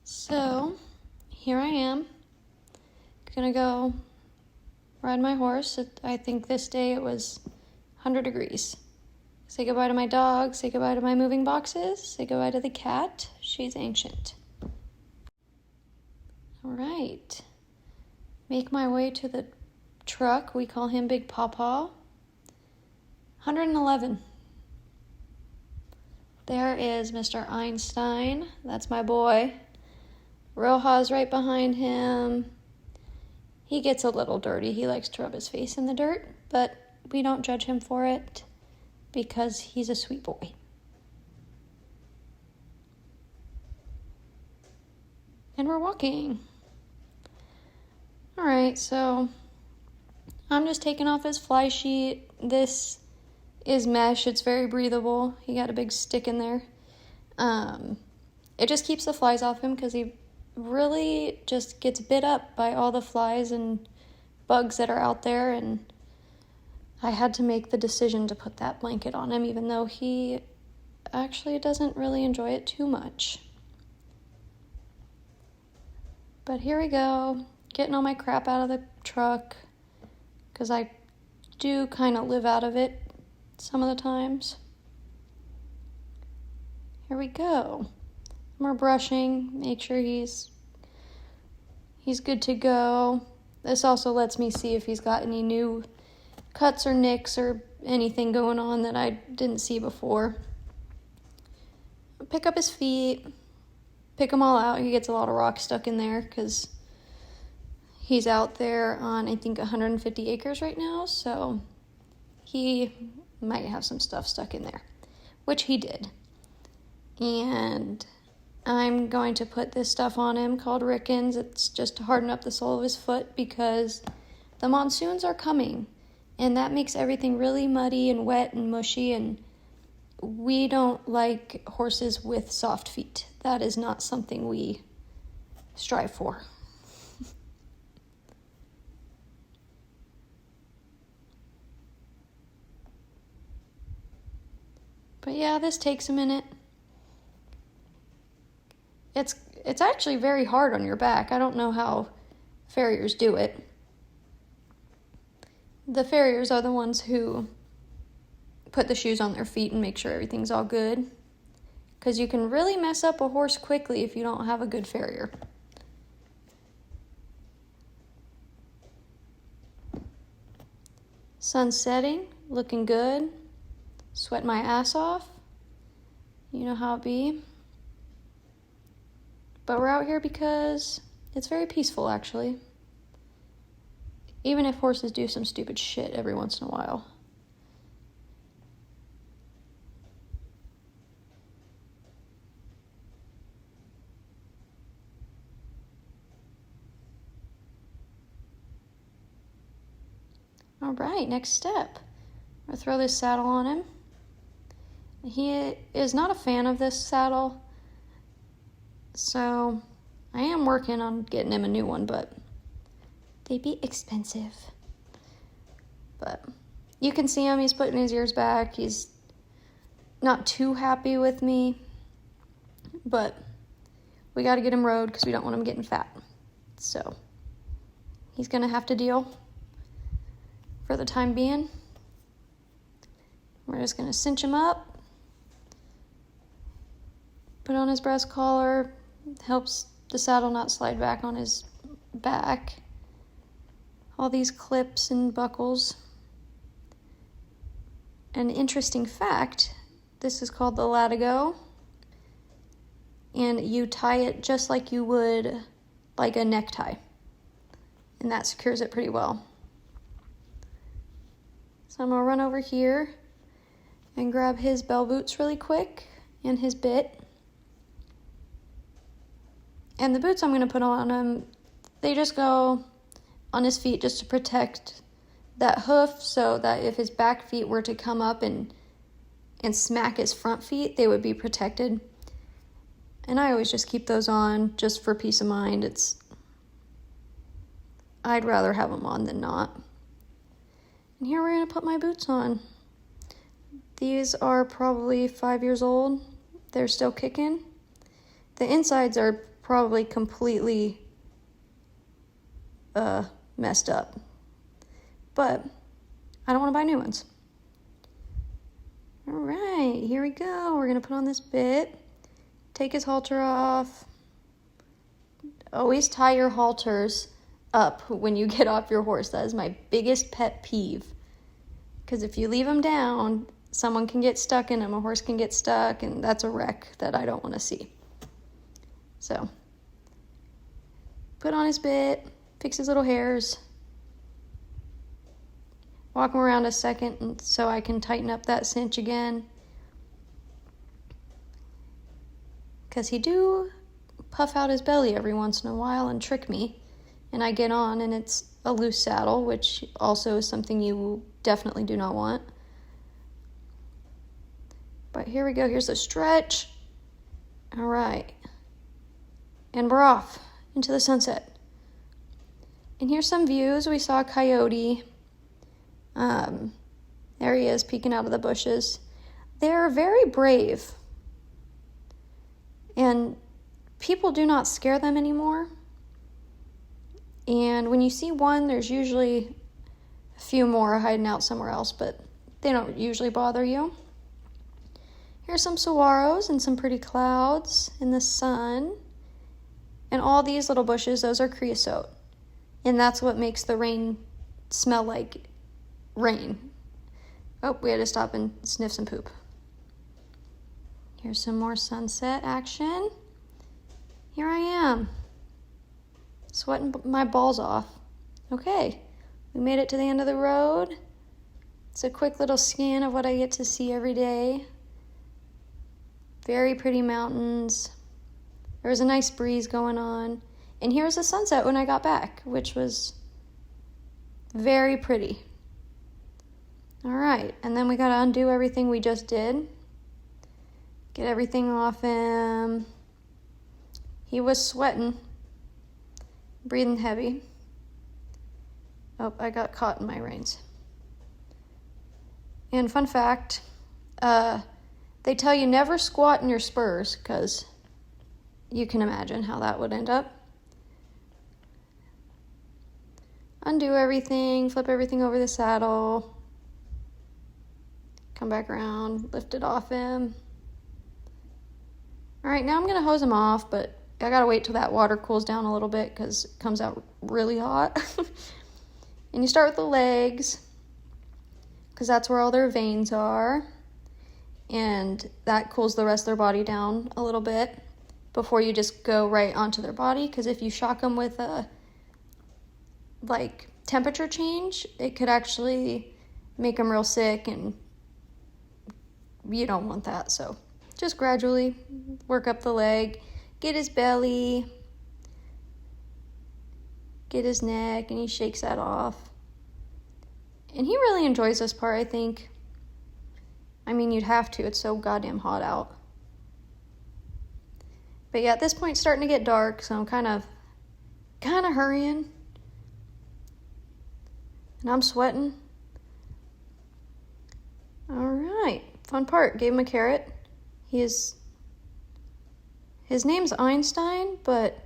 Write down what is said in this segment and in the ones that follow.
So, here I am, gonna go ride my horse. I think this day it was 100 degrees. Say goodbye to my dog, say goodbye to my moving boxes, say goodbye to the cat. She's ancient. All right, make my way to the truck. We call him Big Pawpaw. 111. There is Mr. Einstein. That's my boy. Roja's right behind him. He gets a little dirty. He likes to rub his face in the dirt, but we don't judge him for it because he's a sweet boy. And we're walking. All right, so I'm just taking off his fly sheet. This is mesh. It's very breathable. He got a big stick in there. It just keeps the flies off him because he really just gets bit up by all the flies and bugs that are out there, and I had to make the decision to put that blanket on him, even though he actually doesn't really enjoy it too much. But here we go, getting all my crap out of the truck, because I do kind of live out of it some of the times. Here we go. We're brushing, make sure he's good to go. This also lets me see if he's got any new cuts or nicks or anything going on that I didn't see before. Pick up his feet, pick them all out. He gets a lot of rock stuck in there because he's out there on, I think, 150 acres right now, so he might have some stuff stuck in there, which he did. And I'm going to put this stuff on him called Rickens. It's just to harden up the sole of his foot because the monsoons are coming, and that makes everything really muddy and wet and mushy, and we don't like horses with soft feet. That is not something we strive for. But yeah, this takes a minute. It's actually very hard on your back. I don't know how farriers do it. The farriers are the ones who put the shoes on their feet and make sure everything's all good, because you can really mess up a horse quickly if you don't have a good farrier. Sun's setting, looking good. Sweat my ass off. You know how it be. But we're out here because it's very peaceful, actually. Even if horses do some stupid shit every once in a while. All right, next step. I'm gonna throw this saddle on him. He is not a fan of this saddle, so I am working on getting him a new one, but they'd be expensive. But you can see him, he's putting his ears back. He's not too happy with me, but we got to get him rode because we don't want him getting fat. So he's going to have to deal for the time being. We're just going to cinch him up. Put on his breast collar, helps the saddle not slide back on his back. All these clips and buckles. An interesting fact, this is called the latigo, and you tie it just like you would like a necktie, and that secures it pretty well. So I'm gonna run over here and grab his bell boots really quick and his bit. And the boots I'm going to put on him, they just go on his feet just to protect that hoof, so that if his back feet were to come up and smack his front feet, they would be protected. And I always just keep those on just for peace of mind. I'd rather have them on than not. And here we're going to put my boots on. These are probably 5 years old. They're still kicking. The insides are probably completely messed up. But I don't want to buy new ones. All right, here we go. We're going to put on this bit. Take his halter off. Always tie your halters up when you get off your horse. That is my biggest pet peeve. Because if you leave them down, someone can get stuck in them, a horse can get stuck, and that's a wreck that I don't want to see. So, put on his bit, fix his little hairs, walk him around a second so I can tighten up that cinch again. Because he do puff out his belly every once in a while and trick me. And I get on and it's a loose saddle, which also is something you definitely do not want. But here we go. Here's the stretch. All right. And we're off into the sunset. And here's some views. We saw a coyote. There he is peeking out of the bushes. They're very brave. And people do not scare them anymore. And when you see one, there's usually a few more hiding out somewhere else, but they don't usually bother you. Here's some saguaros and some pretty clouds in the sun. And all these little bushes, those are creosote. And that's what makes the rain smell like rain. Oh, we had to stop and sniff some poop. Here's some more sunset action. Here I am, sweating my balls off. Okay, we made it to the end of the road. It's a quick little scan of what I get to see every day. Very pretty mountains. There was a nice breeze going on. And here's the sunset when I got back, which was very pretty. All right, and then we got to undo everything we just did. Get everything off him. He was sweating, breathing heavy. Oh, I got caught in my reins. And fun fact, they tell you never squat in your spurs because you can imagine how that would end up. Undo everything, flip everything over the saddle. Come back around, lift it off him. All right, now I'm going to hose him off, but I got to wait till that water cools down a little bit because it comes out really hot. And you start with the legs because that's where all their veins are. And that cools the rest of their body down a little bit before you just go right onto their body. Because if you shock them with a temperature change, it could actually make them real sick, and you don't want that. So just gradually work up the leg, get his belly, get his neck, and he shakes that off. And he really enjoys this part, I think. I mean, you'd have to. It's so goddamn hot out. But yeah, at this point it's starting to get dark, so I'm kind of hurrying. And I'm sweating. All right, fun part. Gave him a carrot. His name's Einstein, but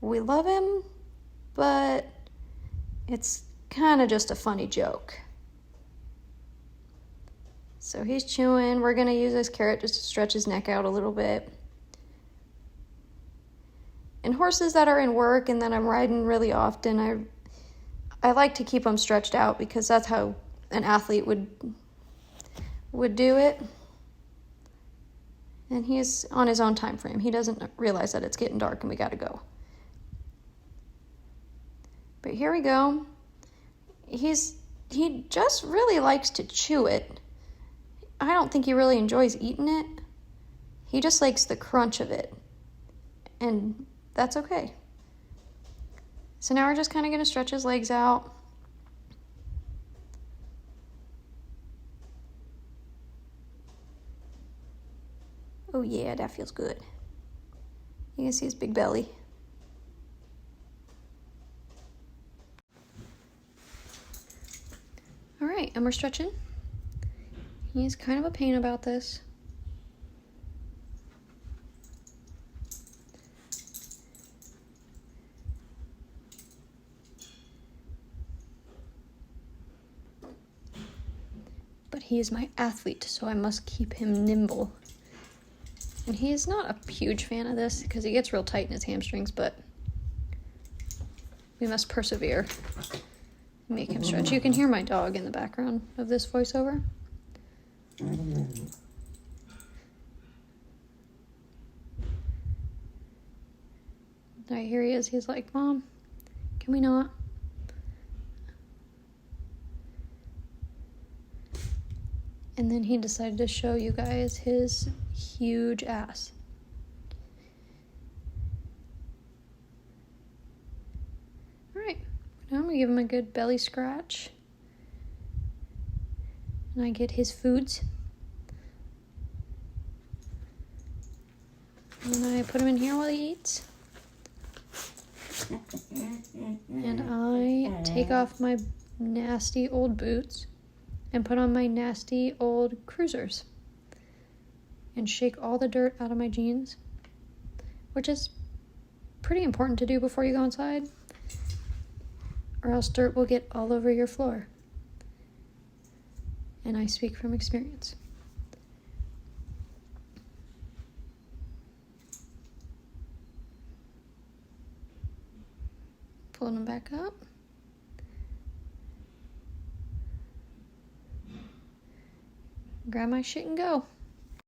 we love him, but it's kind of just a funny joke. So he's chewing. We're going to use this carrot just to stretch his neck out a little bit. And horses that are in work and that I'm riding really often, I like to keep them stretched out because that's how an athlete would do it. And he's on his own time frame. He doesn't realize that it's getting dark and we got to go. But here we go. He just really likes to chew it. I don't think he really enjoys eating it. He just likes the crunch of it. And that's okay. So now we're just kind of going to stretch his legs out. Oh yeah, that feels good. You can see his big belly. All right, and we're stretching. He's kind of a pain about this. he is my athlete, so I must keep him nimble. And he is not a huge fan of this because he gets real tight in his hamstrings, but we must persevere. Make him stretch. You can hear my dog in the background of this voiceover. Right, here he is. He's like, Mom, can we not? And then he decided to show you guys his huge ass. Alright, now I'm going to give him a good belly scratch. And I get his foods. And I put him in here while he eats. And I take off my nasty old boots and put on my nasty old cruisers and shake all the dirt out of my jeans, which is pretty important to do before you go inside, or else dirt will get all over your floor. And I speak from experience. Pulling them back up. Grab my shit and go.